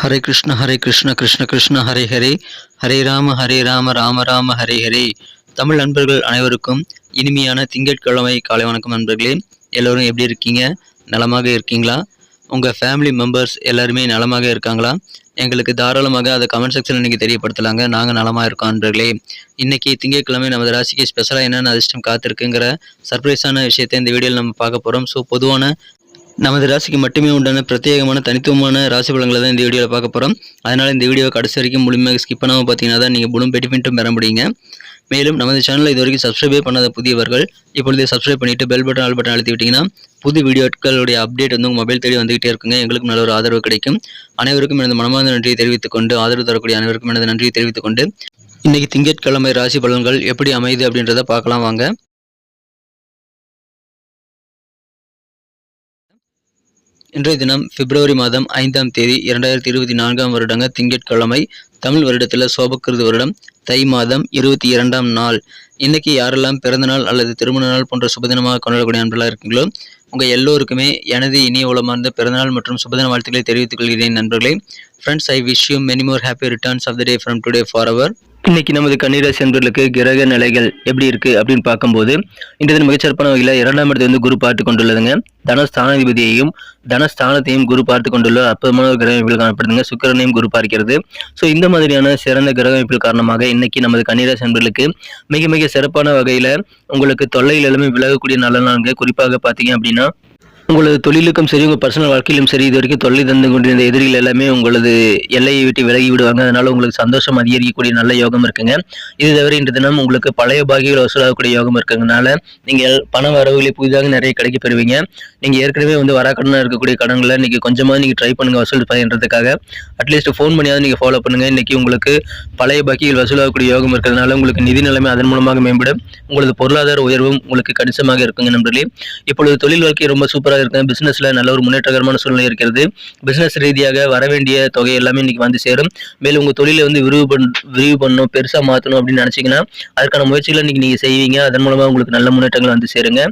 ஹரே கிருஷ்ண கிருஷ்ண கிருஷ்ண ஹரே ஹரே, ஹரே ராம ராம ராம ஹரே ஹரே. தமிழ் நண்பர்கள் அனைவருக்கும் இனிமையான திங்கட்கிழமை காலை வணக்கம் நண்பர்களே. எல்லோரும் எப்படி இருக்கீங்க? நலமாக இருக்கீங்களா? உங்கள் ஃபேமிலி மெம்பர்ஸ் எல்லாருமே நலமாக இருக்காங்களா? எங்களுக்கு தாராளமாக அதை கமெண்ட் செக்ஷன் இன்றைக்கி தெரியப்படுத்தலாங்க. நாங்கள் நலமாக இருக்கோம் நண்பர்களே. இன்றைக்கி திங்கட்கிழமை நமது ராசிக்கு ஸ்பெஷலாக என்னென்ன அதிர்ஷ்டம் காத்திருக்குங்கிற சர்ப்ரைஸான விஷயத்தை இந்த வீடியோவில் நம்ம பார்க்க போகிறோம். ஸோ பொதுவான நமது ராசிக்கு மட்டுமே உண்டான பிரத்யேகமான தனித்துவமான ராசி பலன்களை தான் இந்த வீடியோவில் பார்க்க போகிறோம். அதனால் இந்த வீடியோவை கடைசி வரைக்கும் முழுமையாக ஸ்கிப் பண்ணாமல் பார்த்தீங்கன்னா தான் நீங்கள் முழு பெனிஃபிட்டும் பெற முடியுங்க. மேலும் நமது சேனலில் இது வரைக்கும் சப்ஸ்கிரைபே பண்ணாத புதியவர்கள் இப்பொழுதே சப்ஸ்கிரைப் பண்ணிவிட்டு பெல் பட்டன் ஆல் பட்டன் அழுத்தி விட்டிங்கன்னா புது வீடியோக்களுடைய அப்டேட் வந்து உங்கள் மொபைல் தேடி வந்துகிட்டே இருக்குங்க. எங்களுக்கும் நல்ல ஒரு ஆதரவு கிடைக்கும். அனைவருக்கும் எனது மனமார்ந்த நன்றியை தெரிவித்துக் கொண்டு, ஆதரவு தரக்கூடிய அனைவருக்கும் எனது நன்றியை தெரிவித்துக் கொண்டு இன்றைக்கி திங்கட்கிழமை ராசி பலன்கள் எப்படி அமையுது அப்படின்றத பார்க்கலாம் வாங்க. இன்றைய தினம் பிப்ரவரி மாதம் 5ஆம் தேதி 2024 வருடங்க திங்கட்கிழமை. தமிழ் வருடத்தில் சோபக்கிருது வருடம் தை மாதம் 22ஆம் நாள். இன்னைக்கு யாரெல்லாம் பிறந்த நாள் அல்லது திருமண நாள் போன்ற சுபதினமாக கொண்டாடக்கூடிய நண்பர்களாக இருக்கீங்களோ உங்கள் எல்லோருக்குமே எனது இனிய உளமார்ந்த பிறந்தநாள் மற்றும் சுபதின வாழ்த்துக்களை தெரிவித்துக் கொள்கிறேன் நண்பர்களே. Friends, I wish you many more happy returns of the day from today for அவர். இன்னைக்கு நமது கன்னிராசி அன்பர்களுக்கு கிரக நிலைகள் எப்படி இருக்கு அப்படின்னு பார்க்கும்போது இன்றைய தினம் மிகச்சிறப்பான வகையில் 2ஆம் இடத்தை வந்து குரு பார்த்து கொண்டுள்ளதுங்க. தனஸ்தானாதிபதியையும் தனஸ்தானத்தையும் குரு பார்த்து கொண்டுள்ள அற்புதமான கிரக அமைப்புகள் காணப்படுதுங்க. சுக்கிரனையும் குரு பார்க்கிறது. ஸோ இந்த மாதிரியான சிறந்த கிரக அமைப்புகள் காரணமாக இன்னைக்கு நமது கன்னிராசி அன்பர்களுக்கு மிக மிக சிறப்பான வகையில் உங்களுக்கு தொல்லையில் எல்லாமே விலகக்கூடிய நல்ல நாளுங்க. குறிப்பாக பார்த்தீங்க அப்படின்னா உங்களது தொழிலுக்கும் சரி உங்கள் பர்சனல் வாழ்க்கையிலும் சரி இது வரைக்கும் தொல்லை தந்து கொண்டிருந்த எதிரிகள் எல்லாமே உங்களது எல்லையை விட்டு விலகி விடுவாங்க. அதனால உங்களுக்கு சந்தோஷம் அதிகரிக்கக்கூடிய நல்ல யோகம் இருக்குங்க. இது தவிர இன்று தினம் உங்களுக்கு பழைய பாகிகள் வசூலாகக்கூடிய யோகம் இருக்குங்கனால நீங்கள் பண வரவுகளை புதிதாக நிறைய கிடைக்க பெறுவீங்க. நீங்கள் ஏற்கனவே வந்து வராக்கடனாக இருக்கக்கூடிய கடன்களை இன்னைக்கு கொஞ்சமாக நீங்கள் ட்ரை பண்ணுங்க வசூல் பண்ணுறதுக்காக. அட்லீஸ்ட் ஃபோன் பண்ணியாவது நீங்கள் ஃபாலோ பண்ணுங்க. இன்னைக்கு உங்களுக்கு பழைய பாக்கிகள் வசூலாகக்கூடிய யோகம் இருக்கிறதுனால உங்களுக்கு நிதி நிலைமை அதன் மூலமாக மேம்படும். உங்களது பொருளாதார உயர்வும் உங்களுக்கு கணிசமாக இருக்குங்க நண்பர்களே. இப்பொழுது தொழில் வாழ்க்கை ரொம்ப சூப்பராக இருக்கு. பிசினஸ்ல நல்ல ஒரு முன்னேற்றகரமான சூழ்நிலை இருக்கிறது. பிசினஸ் ரீதியாக வர வேண்டிய தொகை எல்லாமே இன்னைக்கு வந்து சேரும். மேலும் உங்க தொழிலை வந்து விரிவு பண்ணணும், பெருசா மாற்றணும் அப்படின்னு நினைச்சீங்கன்னா அதுக்கான முயற்சிகளை இன்னைக்கு நீங்க செய்வீங்க. அதன் மூலமா உங்களுக்கு நல்ல முன்னேற்றங்கள் வந்து சேருங்க.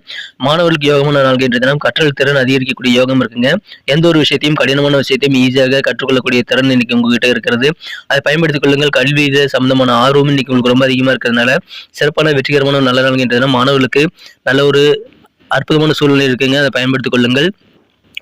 மாணவர்களுக்கு யோகமான நாள் என்ற தினம் கற்றல் திறன் அதிகரிக்கக்கூடிய யோகம் இருக்குங்க. எந்த ஒரு விஷயத்தையும் கடினமான விஷயத்தையும் ஈஸியாக கற்றுக்கொள்ளக்கூடிய திறன் இன்னைக்கு உங்ககிட்ட இருக்கிறது. அதை பயன்படுத்திக் கொள்ளுங்கள். கல்வி சம்பந்தமான ஆர்வம் இன்னைக்கு உங்களுக்கு ரொம்ப அதிகமா இருக்கிறதுனால சிறப்பான வெற்றிகரமான நல்ல நாள் என்ற தினம் மாணவர்களுக்கு நல்ல ஒரு அற்புதமான சூழ்நிலை இருக்குங்க. அதை பயன்படுத்திக் கொள்ளுங்கள்.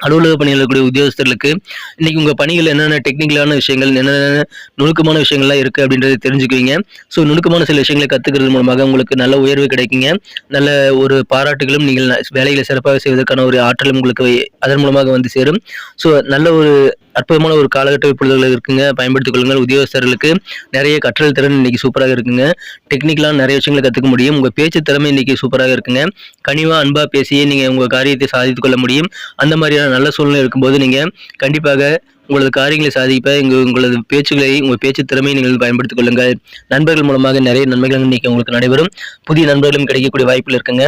அலுவலக பணியில் இருக்கக்கூடிய உத்தியோகஸ்தர்களுக்கு இன்னைக்கு உங்கள் பணிகள் என்னென்ன டெக்னிக்கலான விஷயங்கள் என்னென்ன நுணுக்கமான விஷயங்கள்லாம் இருக்குது அப்படின்றத தெரிஞ்சுக்குவீங்க. ஸோ நுணுக்கமான சில விஷயங்களை கற்றுக்கிறது மூலமாக உங்களுக்கு நல்ல உயர்வு கிடைக்குங்க. நல்ல ஒரு பாராட்டுகளும் நீங்கள் வேலைகளை சிறப்பாக செய்வதற்கான ஒரு ஆற்றலும் உங்களுக்கு அதன் மூலமாக வந்து சேரும். ஸோ நல்ல ஒரு அற்புதமான ஒரு காலகட்ட இப்பொழுதுகள் இருக்குங்க. பயன்படுத்திக் கொள்ளுங்கள். உத்தியோகஸ்தர்களுக்கு நிறைய கற்றல் திறன் இன்னைக்கு சூப்பராக இருக்குங்க. டெக்னிக்கலாக நிறைய விஷயங்களை கற்றுக்க முடியும். உங்கள் பேச்சு திறமை இன்னைக்கு சூப்பராக இருக்குங்க. கனிவா அன்பா பேசியே நீங்கள் உங்கள் காரியத்தை சாதித்துக் கொள்ள முடியும். அந்த மாதிரியான நல்ல சூழ்நிலை இருக்கும்போது நீங்கள் கண்டிப்பாக உங்களது காரியங்களை சாதிப்ப உங்களது பேச்சுகளை உங்கள் பேச்சு திறமையை நீங்கள் பயன்படுத்திக் கொள்ளுங்கள். நண்பர்கள் மூலமாக நிறைய நன்மைகள் இன்னைக்கு உங்களுக்கு நடைபெறும். புதிய நண்பர்களும் கிடைக்கக்கூடிய வாய்ப்புகள் இருக்குங்க.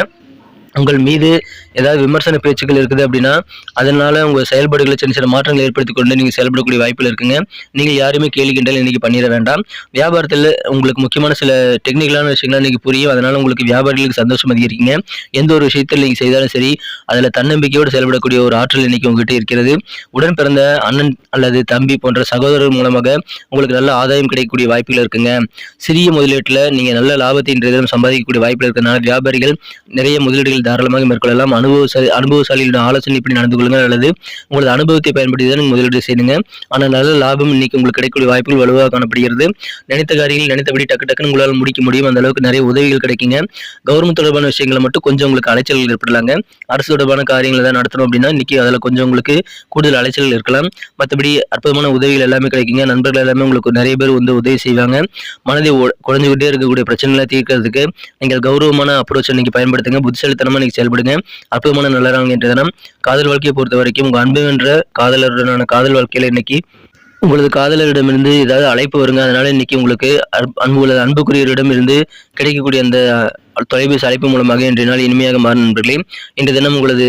உங்கள் மீது ஏதாவது விமர்சன பேச்சுக்கள் இருக்குது அப்படின்னா அதனால உங்கள் செயல்பாடுகளை சின்ன சின்ன மாற்றங்களை ஏற்படுத்திக் கொண்டு நீங்கள் செயல்படக்கூடிய வாய்ப்புகள் இருக்குங்க. நீங்கள் யாருமே கேள்வி கிண்டல் இன்னைக்கு பண்ணிட வேண்டாம். வியாபாரத்தில் உங்களுக்கு முக்கியமான சில டெக்னிக்கலான விஷயங்கள் இன்னைக்கு புரியும். அதனால உங்களுக்கு வியாபாரிகளுக்கு சந்தோஷம் அதிகரிக்குங்க. எந்த ஒரு விஷயத்தில் நீங்கள் செய்தாலும் சரி அதில் தன்னம்பிக்கையோடு செயல்படக்கூடிய ஒரு ஆற்றல் இன்னைக்கு உங்ககிட்ட இருக்கிறது. உடன் பிறந்த அண்ணன் அல்லது தம்பி போன்ற சகோதரர் மூலமாக உங்களுக்கு நல்ல ஆதாயம் கிடைக்கக்கூடிய வாய்ப்புகள் இருக்குங்க. சிறிய முதலீட்டில் நீங்கள் நல்ல லாபத்தை இன்றைய தினம் சம்பாதிக்கக்கூடிய வாய்ப்புகள் இருக்கிறதுனால வியாபாரிகள் நிறைய முதலீடுகள் தாராளமாக மேற்கொள்ளலாம். அனுபவசாலிகளின் ஆலோசனை இப்படி நடந்து கொள்ளுங்கள். அல்லது உங்களது அனுபவத்தை பயன்படுத்தி தான் நீங்கள் முதலீடு செய்யுங்க. ஆனால் நல்ல லாபம் இன்னைக்கு உங்களுக்கு கிடைக்கக்கூடிய வாய்ப்புகள் வலுவாக காணப்படுகிறது. நினைத்த காரியங்கள் நினைத்தபடி டக்குன்னு உங்களால் முடிக்க முடியும். அந்த அளவுக்கு நிறைய உதவிகள் கிடைக்குங்க. கவர்மெண்ட் தொடர்பான விஷயங்களை மட்டும் கொஞ்சம் உங்களுக்கு அலைச்சல்கள் ஏற்படலாங்க. அரசு தொடர்பான காரியங்களை தான் நடத்தணும் அப்படின்னா இன்னைக்கு அதில் கொஞ்சம் உங்களுக்கு கூடுதல் அலைச்சல்கள் இருக்கலாம். மற்றபடி அற்புதமான உதவிகள் எல்லாமே கிடைக்குங்க. நண்பர்கள் எல்லாமே உங்களுக்கு நிறைய பேர் வந்து உதவி செய்வாங்க. மனதை குறைஞ்சுக்கிட்டே இருக்கக்கூடிய பிரச்சனைகளை தீர்க்கிறதுக்கு நீங்கள் கௌரவமான அப்ரோச் இன்னைக்கு பயன்படுத்துங்க. புத்திசாலித்தனமா இன்னைக்கு செயல்படுங்க. அற்புதமான நல்ல நாள் என்ற தினம். காதல் வாழ்க்கையை பொறுத்த வரைக்கும் உங்க அன்பு என்ற காதலருடனான காதல் வாழ்க்கையில இன்னைக்கு உங்களது காதலரிடமிருந்து ஏதாவது அழைப்பு வருங்க. அதனால இன்னைக்கு உங்களுக்கு அன்புக்குரியவரிடம் இருந்து கிடைக்கக்கூடிய அந்த தொலைபேசி அழைப்பு மூலமாக இன்றைய நாள் இனிமையாக மாறும் நண்பர்களே. இன்றைய தினம் உங்களது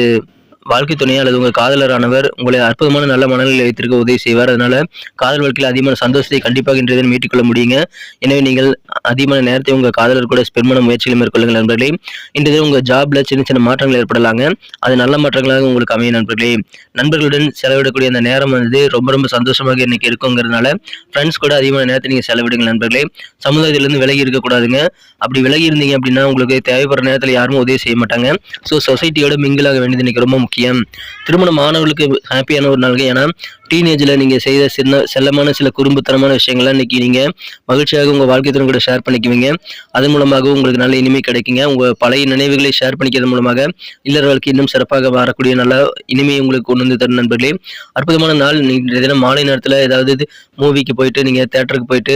வாழ்க்கை துணை அல்லது உங்கள் காதலரானவர் உங்களை அற்புதமான நல்ல மனநிலை வைத்திருக்க உதவி செய்வார். அதனால காதல் வாழ்க்கையில் அதிகமான சந்தோஷத்தை கண்டிப்பாக இன்றைய தினம் மீட்டிக்கொள்ள முடியுங்க. எனவே நீங்கள் அதிகமான நேரத்தை உங்கள் காதலர் கூட ஸ்பெண்ட் பண்ண முயற்சிகளை மேற்கொள்ளுங்கள் நண்பர்களே. இன்றைய தினம் உங்கள் ஜாப்ல சின்ன சின்ன மாற்றங்கள் ஏற்படலாங்க. அது நல்ல மாற்றங்களாக உங்களுக்கு அமையும் நண்பர்களே. நண்பர்களுடன் செலவிடக்கூடிய அந்த நேரம் வந்து ரொம்ப ரொம்ப சந்தோஷமாக இன்னைக்கு இருக்குங்கிறதுனால ஃப்ரெண்ட்ஸ் கூட அதிகமான நேரத்தை நீங்கள் செலவிடுங்க நண்பர்களே. சமுதாயத்திலேருந்து விலகி இருக்கக்கூடாதுங்க. அப்படி விலகி இருந்தீங்க அப்படின்னா உங்களுக்கு தேவைப்படுற நேரத்தில் யாரும் உதவி செய்ய மாட்டாங்க. ஸோ சொசைட்டியோட மிங்கிள் ஆக வேண்டியது இன்னைக்கு ரொம்ப முக்கியம். திருமணம் மாணவர்களுக்கு ஹாப்பியான ஒரு நாளுங்க. ஏன்னா டீனேஜில் நீங்கள் செய்த செல்லமான சில குறும்புத்தனமான விஷயங்கள்லாம் இன்னைக்கு நீங்கள் மகிழ்ச்சியாக உங்கள் வாழ்க்கை திறன் கூட ஷேர் பண்ணிக்குவீங்க. அதன் மூலமாக உங்களுக்கு நல்ல இனிமை கிடைக்குங்க. உங்கள் பழைய நினைவுகளை ஷேர் பண்ணிக்கிறது மூலமாக இல்லற வாழ்க்கை இன்னும் சிறப்பாக வரக்கூடிய நல்ல இனிமையை உங்களுக்கு கொண்டு வந்து தரும் நண்பர்களே. அற்புதமான நாள். நீங்கள் தினம் மாலை நேரத்தில் ஏதாவது மூவிக்கு போயிட்டு நீங்கள் தேட்டருக்கு போயிட்டு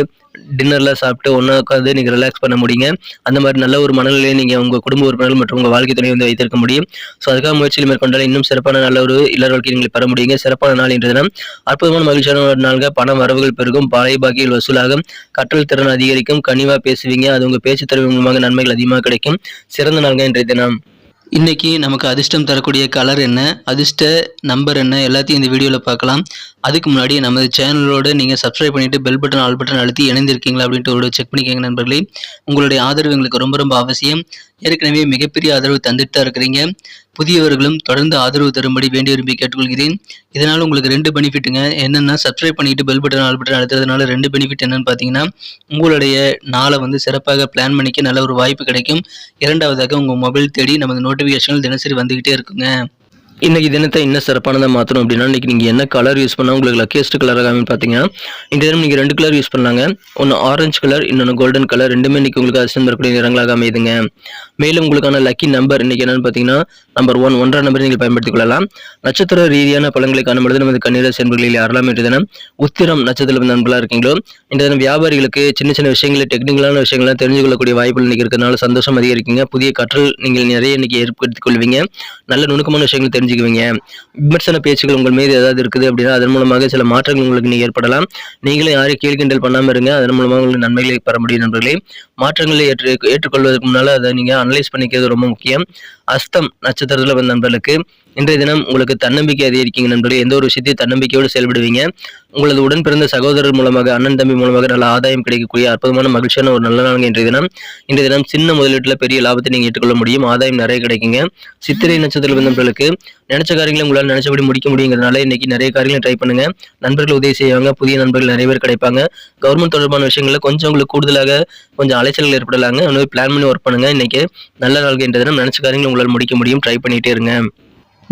டின்னர்லாம் சாப்பிட்டு ஒன்றா உட்காந்து நீங்கள் ரிலாக்ஸ் பண்ண முடியுங்க. அந்த மாதிரி நல்ல ஒரு மனநிலையை நீங்கள் உங்கள் குடும்ப உறுப்பினர்கள் மற்றும் உங்கள் வாழ்க்கை துணை வந்து வைத்திருக்க முடியும். ஸோ அதுக்காக முயற்சியில் மேற்கொண்டால் இன்னும் சிறப்பான நல்ல ஒரு இல்லற வாழ்க்கை நீங்கள் பெற முடியுங்க. சிறப்பான நாள் இன்றைய தினம் அற்புதமான மகிழ்ச்சியான ஒரு நாள்க. பண வரவுகள் பெருகும், பழைய பாக்கியில் வசூலாகும், கற்றல் திறன் அதிகரிக்கும், கனிவாக பேசுவீங்க. அது உங்கள் பேச்சு திறன் மூலமாக நன்மைகள் அதிகமாக கிடைக்கும். சிறந்த நாள்க இன்றைய தினம். இன்னைக்கு நமக்கு அதிர்ஷ்டம் தரக்கூடிய கலர் என்ன, அதிர்ஷ்ட நம்பர் என்ன, எல்லாத்தையும் இந்த வீடியோவில் பார்க்கலாம். அதுக்கு முன்னாடி நமது சேனலோட நீங்கள் சப்ஸ்கிரைப் பண்ணிவிட்டு பெல் பட்டன் ஆல் பட்டன் அழுத்தி இணைந்திருக்கீங்களா அப்படின்ட்டு ஒரு செக் பண்ணிக்கோங்க நண்பர்களே. உங்களுடைய ஆதரவு எங்களுக்கு ரொம்ப ரொம்ப அவசியம். ஏற்கனவே மிகப்பெரிய ஆதரவு தந்துட்டு தான் இருக்கிறீங்க. புதியவர்களும் தொடர்ந்து ஆதரவு தரும்படி வேண்டி விரும்பி கேட்டுக்கொள்கிறேன். இதனால் உங்களுக்கு 2 பெனிஃபிட்டுங்க. என்னென்னா சப்ஸ்கிரைப் பண்ணிவிட்டு பெல் பட்டன் ஆல் பட்டன் அழுத்துறதுனால 2 பெனிஃபிட் என்னென்னு பார்த்தீங்கன்னா, உங்களுடைய நாளை வந்து சிறப்பாக பிளான் பண்ணிக்க நல்ல ஒரு வாய்ப்பு கிடைக்கும். இரண்டாவதாக உங்கள் மொபைல் தேடி நமது நோட்டிஃபிகேஷன்கள் தினசரி வந்துக்கிட்டே இருக்குங்க. இன்னைக்கு தினத்தை இன்னும் சிறப்பானதாக மாற்றணும் அப்படின்னா இன்னைக்கு நீங்கள் என்ன கலர் யூஸ் பண்ணால் உங்களுக்கு லக்கியஸ்ட் கலராக பார்த்தீங்கன்னா இந்த தினம் நீங்கள் 2 கலர் யூஸ் பண்ணாங்க. ஒன்று ஆரஞ்சு கலர், இன்னொன்று கோல்டன் கலர். ரெண்டுமே இன்னைக்கு உங்களுக்கு அதிர்ஷ்டம் தரக்கூடிய நிறங்களாக அமையுதுங்க. மேலும் உங்களுக்கான லக்கி நம்பர் இன்னைக்கு என்னன்னு பார்த்தீங்கன்னா நம்பர் 1, 1ஆம் நம்பரை நீங்கள் பயன்படுத்திக் கொள்ளலாம். நட்சத்திர ரீதியான பலன்களை காணும்பொழுது நமது கன்னிராசி என்பர்களில் யாரெல்லாம் இன்று தினம் உத்திரம் நட்சத்திரம் நண்பர்களாக இருக்கீங்களோ இந்த தினம் வியாபாரிகளுக்கு சின்ன சின்ன விஷயங்களை டெக்னிக்கலான விஷயங்கள்லாம் தெரிஞ்சு கொள்ளக்கூடிய வாய்ப்புகள் இன்னைக்கு இருக்கிறதுனால சந்தோஷம் அதிகரிக்குங்க. புதிய கற்றல் நீங்கள் நிறைய இன்னைக்கு ஏற்படுத்திக் கொள்வீங்க. நல்ல நுணுக்கமான விஷயங்கள் தெரிஞ்சுக்குவீங்க. விமர்சன பேச்சுகள் உங்கள் மீது ஏதாவது இருக்குது அப்படின்னா அதன் மூலமாக சில மாற்றங்கள் உங்களுக்கு நீங்க ஏற்படலாம். நீங்களே யாரையும் கேள்கிண்டல் பண்ணாம இருங்க. அதன் மூலமாக உங்களுக்கு நன்மைகளை பெற முடியும் நண்பர்களே. மாற்றங்களை ஏற்றுக்கொள்வதற்கு முன்னால அதை நீங்க அனலைஸ் பண்ணிக்கிறது ரொம்ப முக்கியம். அஸ்தம் நட்சத்திரத்தில் வந்த நண்பர்களுக்கு இன்றைய தினம் உங்களுக்கு தன்னம்பிக்கை அதிகரிக்கீங்க நண்பர்களே. எந்த ஒரு விஷயத்தையும் தன்னம்பிக்கையோடு செயல்படுவீங்க. உங்களது உடன் பிறந்த சகோதரர் மூலமாக அண்ணன் தம்பி மூலமாக நல்ல ஆதாயம் கிடைக்கக்கூடிய அற்புதமான மகிழ்ச்சியான ஒரு நல்ல நாள் இன்றைய தினம் சின்ன முதலீட்டுல பெரிய லாபத்தை நீங்க ஏற்றுக்கொள்ள முடியும். ஆதாயம் நிறைய கிடைக்குங்க. சித்திரை நட்சத்திரத்தில் வந்த நண்பர்களுக்கு நினைச்ச காரியங்களை உங்களால் நினைச்சபடி முடிக்க முடியுங்கிறதுனால இன்னைக்கு நிறைய காரியங்களை ட்ரை பண்ணுங்க. நண்பர்கள் உதவி செய்வாங்க. புதிய நண்பர்கள் நிறைய பேர் கிடைப்பாங்க. கவர்மெண்ட் தொடர்பான விஷயங்கள்ல கொஞ்சம் உங்களுக்கு கூடுதலாக கொஞ்சம் அலைச்சல்கள் ஏற்படலாங்க. இன்னும் பிளான் பண்ணி ஒர்க் பண்ணுங்க. இன்னைக்கு நல்ல நாள் இன்றைய தினம் நினைச்ச காரியங்களை உங்களால் முடிக்க முடியும். ட்ரை பண்ணிட்டே இருங்க.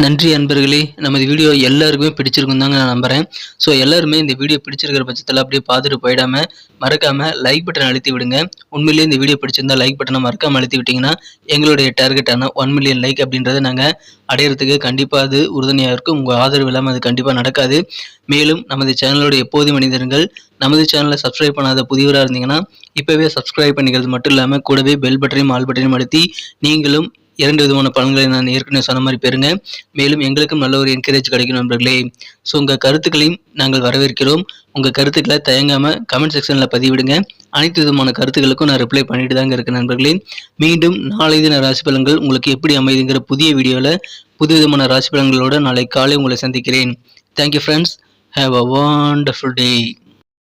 நன்றி அன்பர்களே. நமது வீடியோ எல்லாருக்குமே பிடிச்சிருக்கும் தாங்க நான் நம்புகிறேன். ஸோ எல்லாருமே இந்த வீடியோ பிடிச்சிருக்கிற பட்சத்தில் அப்படியே பார்த்துட்டு போயிடாமல் மறக்காமல் லைக் பட்டன் அழுத்தி விடுங்க. உண்மையிலேயே இந்த வீடியோ பிடிச்சிருந்தா லைக் பட்டனை மறக்காமல் அழுத்தி விட்டிங்கன்னா எங்களுடைய டார்கெட்டான 1 மில்லியன் லைக் அப்படின்றத நாங்கள் அடையிறதுக்கு கண்டிப்பாக அது உறுதுணையாக இருக்கும். உங்கள் ஆதரவு இல்லாமல் அது கண்டிப்பாக நடக்காது. மேலும் நமது சேனலோட எப்போது மனிதர்கள் நமது சேனலை சப்ஸ்கிரைப் பண்ணாத புதியவராக இருந்தீங்கன்னா இப்போவே சப்ஸ்கிரைப் பண்ணிக்கிறது மட்டும் இல்லாமல் கூடவே பெல் பட்டனையும் ஆல் பட்டனையும் அழுத்தி நீங்களும் 2 விதமான பலன்களை நான் ஏற்கனவே சொன்ன மாதிரி பெறுங்க. மேலும் எங்களுக்கும் நல்ல ஒரு என்கரேஜ் கிடைக்கும் நண்பர்களே. ஸோ உங்கள் கருத்துக்களையும் நாங்கள் வரவேற்கிறோம். உங்கள் கருத்துக்களை தயங்காமல் கமெண்ட் செக்ஷனில் பதிவிடுங்க. அனைத்து விதமான கருத்துக்களுக்கும் நான் ரிப்ளை பண்ணிட்டு தாங்க இருக்கேன் நண்பர்களே. மீண்டும் நாளை தின ராசி பலன்கள் உங்களுக்கு எப்படி அமைதுங்கிற புதிய வீடியோவில் புது விதமான ராசி பலன்களோட நாளை காலை உங்களை சந்திக்கிறேன். Thank you friends. Have a wonderful day.